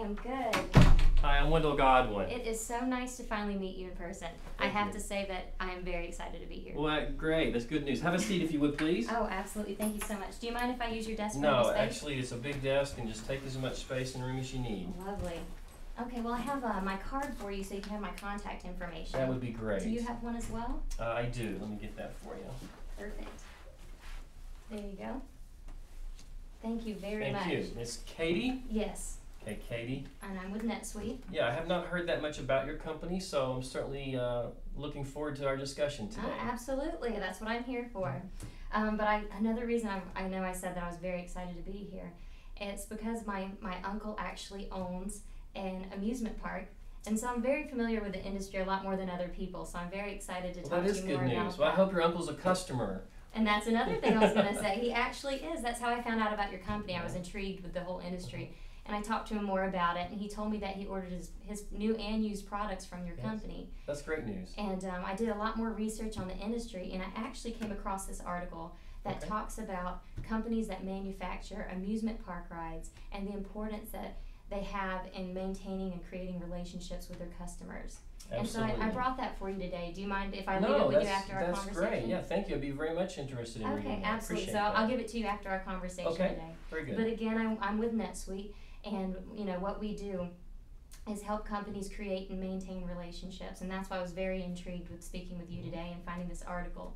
am good. Hi, I'm Wendell Godwin. It is so nice to finally meet you in person. I have to say that I am very excited to be here. Well, great. That's good news. Have a seat if you would, please. Oh, absolutely. Thank you so much. Do you mind if I use your desk for No, space? actually, it's a big desk and just take as much space in the room as you need. Lovely. Okay, well, I have my card for you so you can have my contact information. That would be great. Do you have one as well? I do. Let me get that for you. Perfect. There you go. Thank you very much. Thank you. It's Katy? Yes. Okay, Katy. And I'm with NetSuite. Yeah, I have not heard that much about your company, so I'm certainly looking forward to our discussion today. Absolutely. That's what I'm here for. But another reason I know I said that I was very excited to be here, it's because my uncle actually owns an amusement park. And so I'm very familiar with the industry a lot more than other people, so I'm very excited to talk to you more about that. That is good news. Well, I hope your uncle's a customer. And that's another thing I was going to say. He actually is. That's how I found out about your company. I was intrigued with the whole industry. And I talked to him more about it, and he told me that he ordered his new and used products from your company. That's great news. And I did a lot more research on the industry, and I actually came across this article that talks about companies that manufacture amusement park rides and the importance that they have in maintaining and creating relationships with their customers. Absolutely. And so I brought that for you today. Do you mind if I leave it with you after our conversation? That's great. Yeah, thank you. I'd be very much interested in reading that. Okay, absolutely. So I'll give it to you after our conversation today. Very good. But again, I'm with NetSuite, and what we do is help companies create and maintain relationships, and that's why I was very intrigued with speaking with you today and finding this article.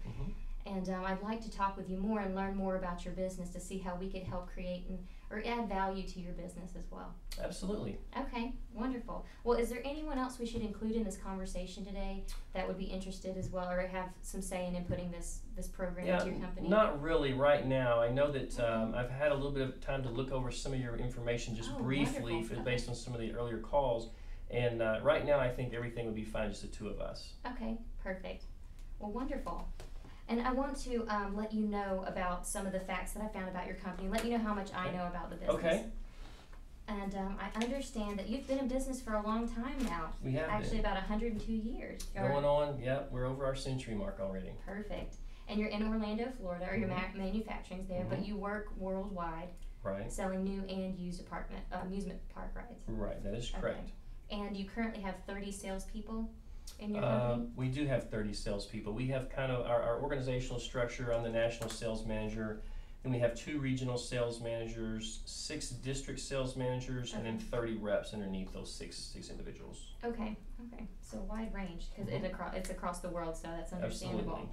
And I'd like to talk with you more and learn more about your business to see how we could help create or add value to your business as well. Absolutely. Okay, wonderful. Well, is there anyone else we should include in this conversation today that would be interested as well, or have some say in inputting this program into your company? Not really right now. I know that I've had a little bit of time to look over some of your information just briefly based on some of the earlier calls. And right now I think everything would be fine, just the two of us. Okay, perfect. Well, wonderful. And I want to let you know about some of the facts that I found about your company, let you know how much I know about the business. Okay. And I understand that you've been in business for a long time now. We have Actually, about 102 years. Going on, we're over our century mark already. Perfect. And you're in Orlando, Florida, or your manufacturing's there, but you work worldwide. Right. Selling new and used amusement park rides. Right, that is correct. And you currently have 30 salespeople in your company? We do have 30 salespeople. We have kind of our organizational structure. I'm the national sales manager. Then we have 2 regional sales managers, 6 district sales managers, and then 30 reps underneath those six individuals. Okay. So wide range, because it's across the world, so that's understandable. Absolutely.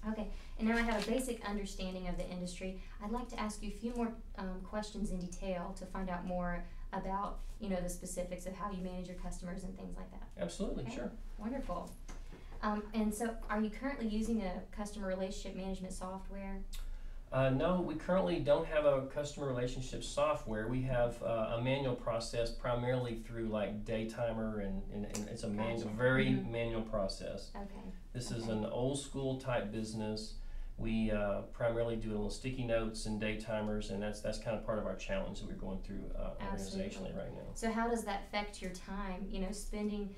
Okay, and now I have a basic understanding of the industry. I'd like to ask you a few more questions in detail to find out more about the specifics of how you manage your customers and things like that. Absolutely, sure. Wonderful. And so are you currently using a customer relationship management software? No, we currently don't have a customer relationship software. We have a manual process primarily through like Daytimer, and it's a very manual process. Okay. This is an old school type business. We primarily do little sticky notes and Daytimers, and that's kind of part of our challenge that we're going through organizationally right now. So how does that affect your time? Spending,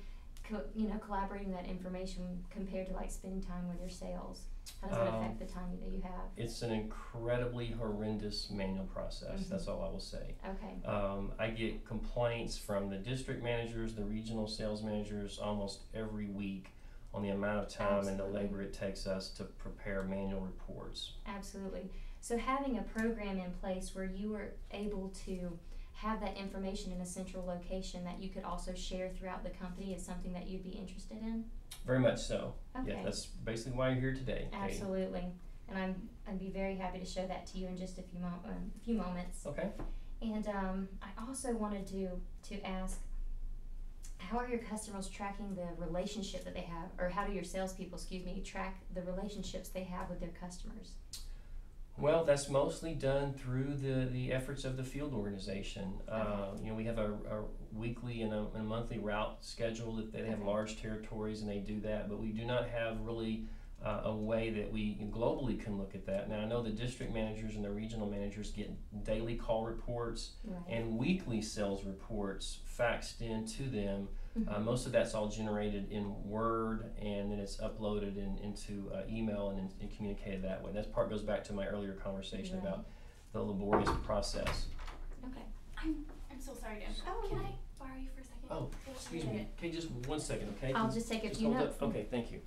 collaborating that information compared to like spending time with your sales. How does that affect the time that you have? It's an incredibly horrendous manual process. That's all I will say. Okay. I get complaints from the district managers, the regional sales managers almost every week on the amount of time and the labor it takes us to prepare manual reports. Absolutely. So having a program in place where you were able to have that information in a central location that you could also share throughout the company is something that you'd be interested in? Very much so. Okay. Yeah, that's basically why you're here today, Katy. Absolutely. And I'd be very happy to show that to you in just a few moments. Okay. And I also wanted to ask, how are your customers tracking the relationship that they have, or how do your salespeople, track the relationships they have with their customers? Well, that's mostly done through the efforts of the field organization. We have a weekly and a monthly route schedule that they have large territories, and they do that, but we do not have really a way that we globally can look at that. Now, I know the district managers and the regional managers get daily call reports and weekly sales reports faxed in to them. Most of that's all generated in Word, and then it's uploaded into email and communicated that way. That part goes back to my earlier conversation about the laborious process. Okay. I'm so sorry to interrupt. Oh, Can okay. I Oh, excuse me. Okay, just 1 second, okay? I'll just take a few hold notes. up. Okay, thank you.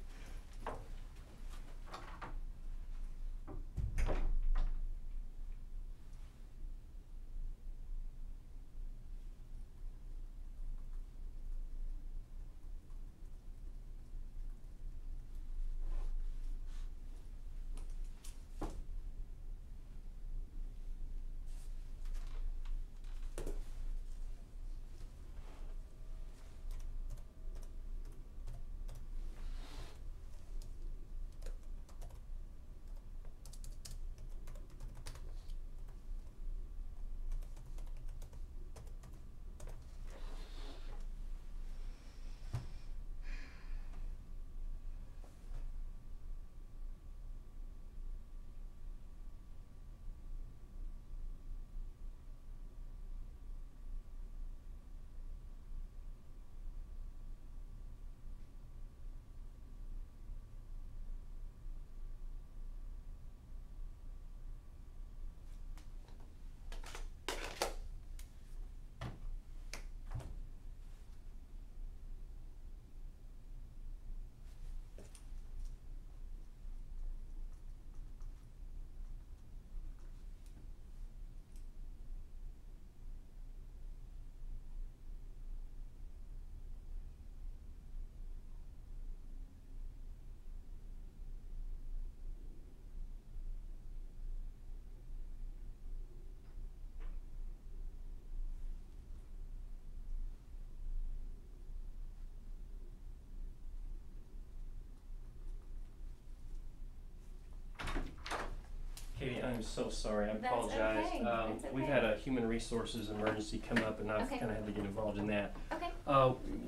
Katie, I'm so sorry. I That's apologize. okay. That's We've okay. had a human resources emergency come up, and I've Okay. kind of had to get involved in that. Okay.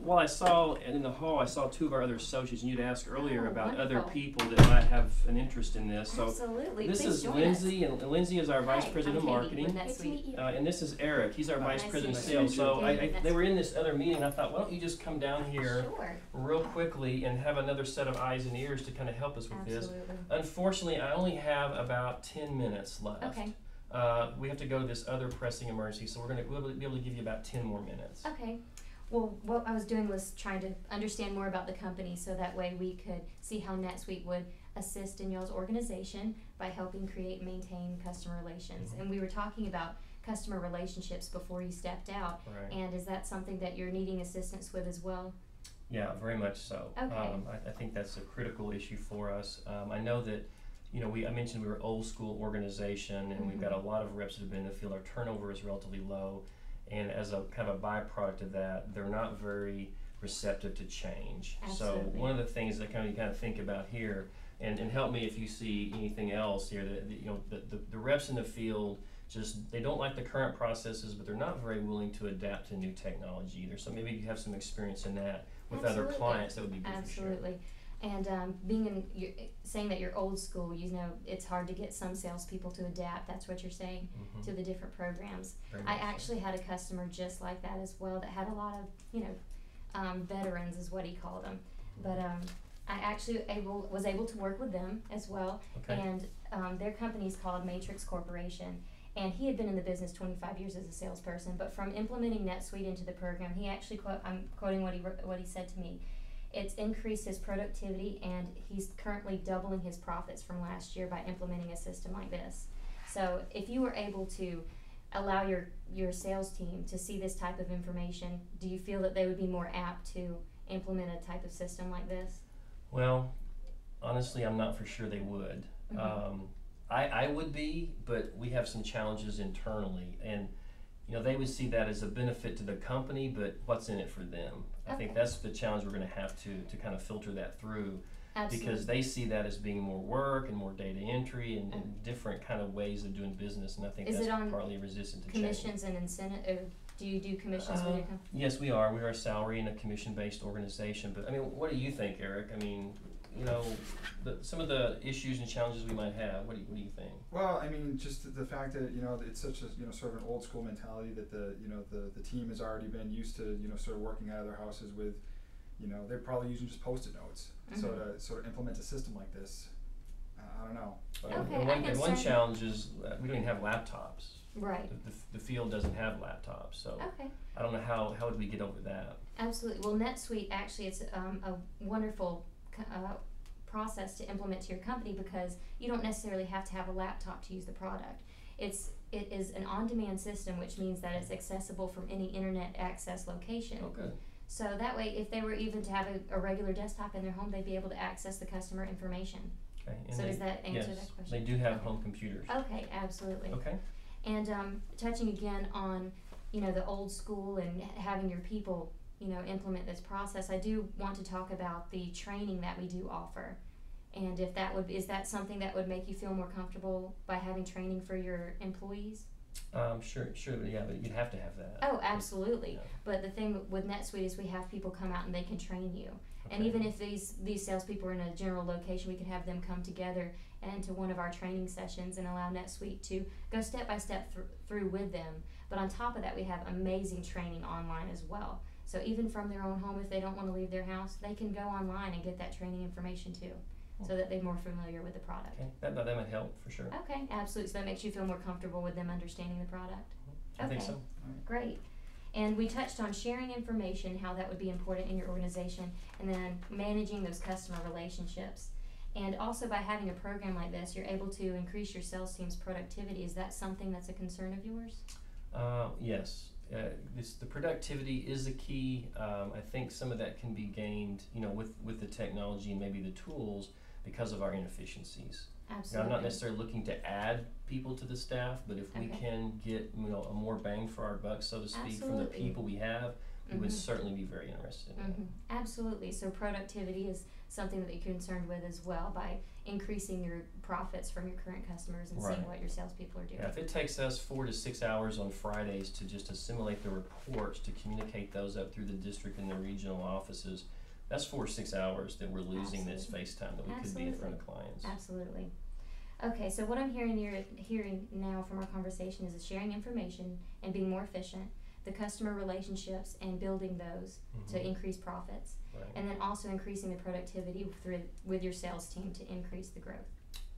While I saw in the hall, I saw two of our other associates, and you'd asked earlier Oh, about other wonderful. people that might have an interest in this. So Absolutely. this Please is join Lindsay, and Lindsay is our Vice Hi, President of I'm Katy Marketing. with NetSuite. And this is Eric. He's our Vice Nice President of to Sales. meet So you. they were in this other meeting, and I thought, why don't you just come down here Sure. real quickly and have another set of eyes and ears to kind of help us with this. Absolutely. Unfortunately, I only have about 10 minutes left. Okay. We have to go to this other pressing emergency, so we'll be able to give you about 10 more minutes. Okay. Well, what I was doing was trying to understand more about the company so that way we could see how NetSuite would assist in y'all's organization by helping create and maintain customer relations. And we were talking about customer relationships before you stepped out. Right. And is that something that you're needing assistance with as well? Yeah, very much so. Okay. I think that's a critical issue for us. I know that, I mentioned we were an old school organization, and we've got a lot of reps that have been in the field. Our turnover is relatively low, and as a kind of a byproduct of that, they're not very receptive to change. Absolutely. So one of the things that you kind of think about here, and help me if you see anything else here, that the reps in the field they don't like the current processes, but they're not very willing to adapt to new technology either. So maybe you have some experience in that with other Absolutely. clients. That would be good Absolutely. And saying that you're old school, it's hard to get some salespeople to adapt. That's what you're saying, for sure. to the different programs. Very I much so. actually had a customer just like that as well that had a lot of, veterans is what he called them. But I actually was able to work with them as well. Okay. And their company's called Matrix Corporation. And he had been in the business 25 years as a salesperson, but from implementing NetSuite into the program, he actually, I'm quoting what he said to me, it's increased his productivity, and he's currently doubling his profits from last year by implementing a system like this. So if you were able to allow your sales team to see this type of information, do you feel that they would be more apt to implement a type of system like this? Well, honestly, I'm not for sure they would. I would be, but we have some challenges internally, and they would see that as a benefit to the company, but what's in it for them? I think that's the challenge we're going to have to kind of filter that through. Absolutely. Because they see that as being more work and more data entry and different kind of ways of doing business, and I think Is that's it on partly resistant to commissions and incentive, or do you do commissions with your company? Yes, we are. We are a salary and a commission-based organization. But what do you think, Eric? Some of the issues and challenges we might have. What do you think? Well, just the fact that it's such a sort of an old school mentality that the team has already been used to sort of working out of their houses with, they're probably using just Post-it notes. So to sort of implement a system like this, I don't know. But Okay, and I can one certainly- challenge is we don't even have laptops. Right. The field doesn't have laptops, so Okay. I don't know how would we get over that. Absolutely. Well, NetSuite actually it's a wonderful process to implement to your company because you don't necessarily have to have a laptop to use the product. It is an on-demand system, which means that it's accessible from any internet access location. Oh, good. So that way, if they were even to have a regular desktop in their home, they'd be able to access the customer information. Okay. And So they, does that answer yes, that question? they do have home computers. Okay, absolutely. Okay. And touching again on, the old school and having your people, implement this process, I do want to talk about the training that we do offer. And if is that something that would make you feel more comfortable by having training for your employees? Sure, yeah, but you'd have to have that. Oh, absolutely. Yeah. But the thing with NetSuite is we have people come out and they can train you. Okay. And even if these salespeople are in a general location, we could have them come together and to one of our training sessions and allow NetSuite to go step by step through with them. But on top of that, we have amazing training online as well. So even from their own home, if they don't want to leave their house, they can go online and get that training information too, so that they're more familiar with the product. Okay, that might help for sure. Okay, absolutely. So that makes you feel more comfortable with them understanding the product. I think Okay. so. Great. And we touched on sharing information, how that would be important in your organization, and then managing those customer relationships. And also by having a program like this, you're able to increase your sales team's productivity. Is that something that's a concern of yours? Yes. The productivity is the key. I think some of that can be gained, with the technology and maybe the tools because of our inefficiencies. Absolutely. Now, I'm not necessarily looking to add people to the staff, but if we Okay. can get a more bang for our buck, so to speak, from the Absolutely. people we have, we would Mhm. certainly be very interested in Mm-hmm. Absolutely. So productivity is something that you're concerned with as well by increasing your profits from your current customers and seeing Right. what your salespeople are doing. Yeah, if it takes us 4 to 6 hours on Fridays to just assimilate the reports, to communicate those up through the district and the regional offices, that's 4 or 6 hours that we're losing this face time that we could be in front of clients. Absolutely. Okay, so what I'm hearing now from our conversation is sharing information and being more efficient, the customer relationships and building those to increase profits, Right. and then also increasing the productivity with your sales team to increase the growth.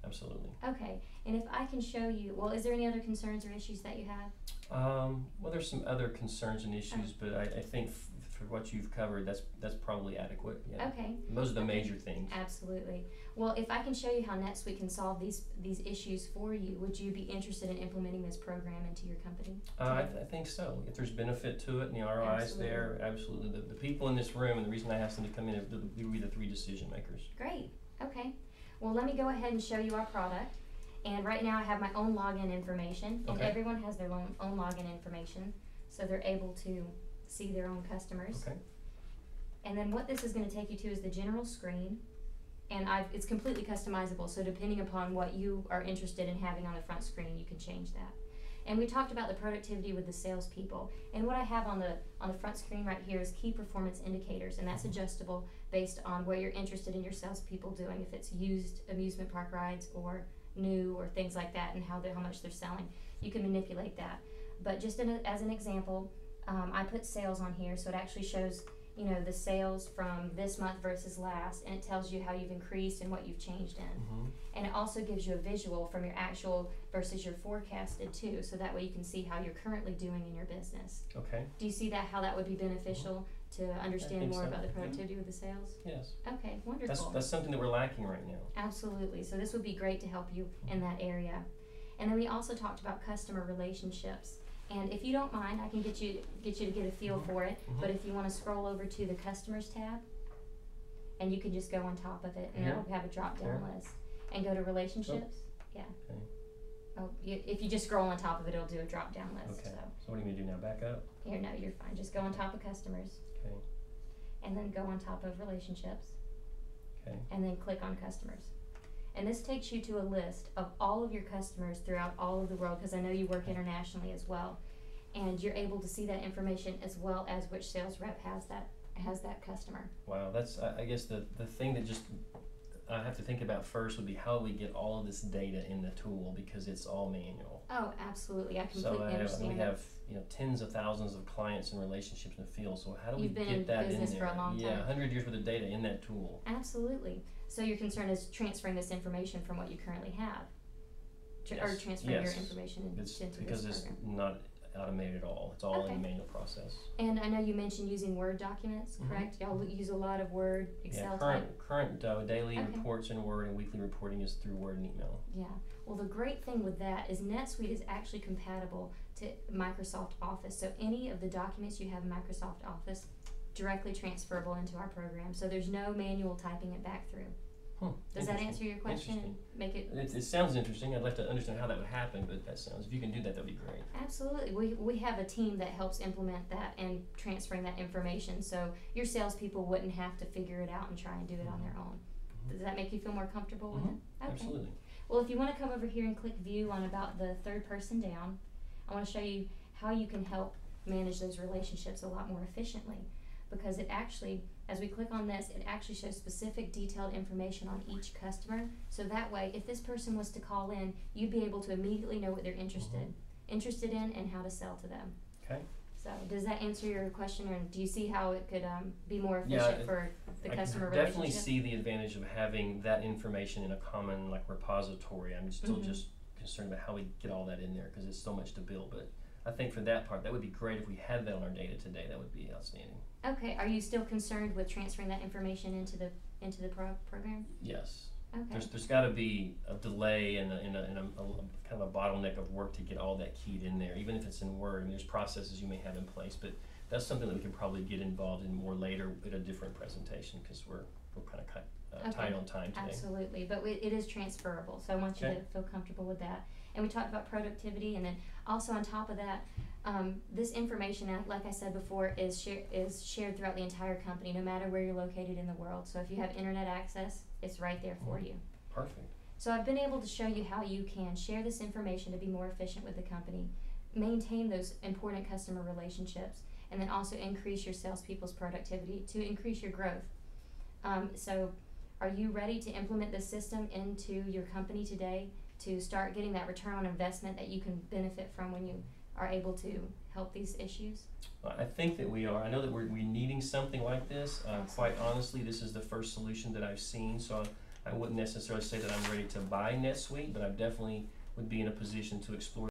Absolutely. Okay, and if I can show you, well, is there any other concerns or issues that you have? Well, there's some other concerns and issues, but I think for what you've covered, that's probably adequate. Yeah. Okay. Those are the Okay. major things. Absolutely. Well, if I can show you how NetSuite can solve these issues for you, would you be interested in implementing this program into your company? I think so. If there's benefit to it and the ROI is there, absolutely. The people in this room, and the reason I asked them to come in, will be the 3 decision makers. Great. Okay. Well, let me go ahead and show you our product. And right now I have my own login information, and Okay. everyone has their own login information, so they're able to see their own customers. Okay. And then what this is going to take you to is the general screen, and it's completely customizable, so depending upon what you are interested in having on the front screen, you can change that. And we talked about the productivity with the salespeople, and what I have on the front screen right here is key performance indicators, and that's adjustable based on what you're interested in your salespeople doing, if it's used amusement park rides or new or things like that, and how much they're selling. You can manipulate that. But just as an example, I put sales on here, so it actually shows the sales from this month versus last, and it tells you how you've increased and what you've changed in. And it also gives you a visual from your actual versus your forecasted too, so that way you can see how you're currently doing in your business. Okay. Do you see how that would be beneficial to understand think more so. about the productivity with the sales? Yes. Okay, wonderful. That's something that we're lacking right now. Absolutely. So this would be great to help you in that area. And then we also talked about customer relationships. And if you don't mind, I can get you to get a feel for it. But if you want to scroll over to the customers tab, and you can just go on top of it, and it'll have a drop down list, and go to relationships. Yeah. Okay. Oh, if you just scroll on top of it, it'll do a drop down list. Okay. So So what do you mean to do now? Back up? here, no, you're fine. Just go on top of customers, Okay. and then go on top of relationships, Okay. and then click on customers. And this takes you to a list of all of your customers throughout all of the world, because I know you work internationally as well. And you're able to see that information as well as which sales rep has that customer. Wow. That's I guess the thing that just I have to think about first would be how we get all of this data in the tool, because it's all manual. Oh, absolutely. I So completely understand we that. have tens of thousands of clients and relationships in the field. So how do You've we been get in that business in there? for a long Yeah, time. 100 years worth of data in that tool. Absolutely. So your concern is transferring this information from what you currently have, or Yes. transferring Yes. your information into It's this because it's program. not automated at all. It's all in Okay. a manual process. And I know you mentioned using Word documents, Mhm. correct? Y'all use a lot of Word, Excel Yeah, type. current daily Okay. reports in Word and weekly reporting is through Word and email. Yeah. Well, the great thing with that is NetSuite is actually compatible to Microsoft Office. So any of the documents you have in Microsoft Office directly transferable into our program. So there's no manual typing it back through. Does that Interesting. answer your question and make it? It sounds interesting. I'd like to understand how that would happen, but if you can do that, that'd be great. Absolutely. We have a team that helps implement that and transferring that information, so your salespeople wouldn't have to figure it out and try and do it on their own. Does that make you feel more comfortable with it? Okay. Absolutely. Well, if you want to come over here and click view on about the third person down, I want to show you how you can help manage those relationships a lot more efficiently, because it actually, as we click on this, it actually shows specific detailed information on each customer. So that way, if this person was to call in, you'd be able to immediately know what they're interested in and how to sell to them. Okay. So does that answer your question, or do you see how it could be more efficient for the customer I definitely relationship? see the advantage of having that information in a common repository. I'm still just concerned about how we get all that in there because it's so much to build. But I think for that part, that would be great if we had that on our data today. That would be outstanding. Okay. Are you still concerned with transferring that information into the program? Yes. Okay. There's got to be a delay and a kind of a bottleneck of work to get all that keyed in there, even if it's in Word. And there's processes you may have in place, but that's something that we can probably get involved in more later at a different presentation because we're kind of tight on time today. Absolutely, but it is transferable, so I want you to feel comfortable with that. And we talked about productivity, and then also on top of that, this information, like I said before, is shared throughout the entire company, no matter where you're located in the world. So if you have internet access, it's right there for you. Perfect. So I've been able to show you how you can share this information to be more efficient with the company, maintain those important customer relationships, and then also increase your salespeople's productivity to increase your growth. So are you ready to implement this system into your company today to start getting that return on investment that you can benefit from when you are able to help these issues? I think that we are. I know that we're needing something like this. Quite honestly, this is the first solution that I've seen, so I wouldn't necessarily say that I'm ready to buy NetSuite, but I definitely would be in a position to explore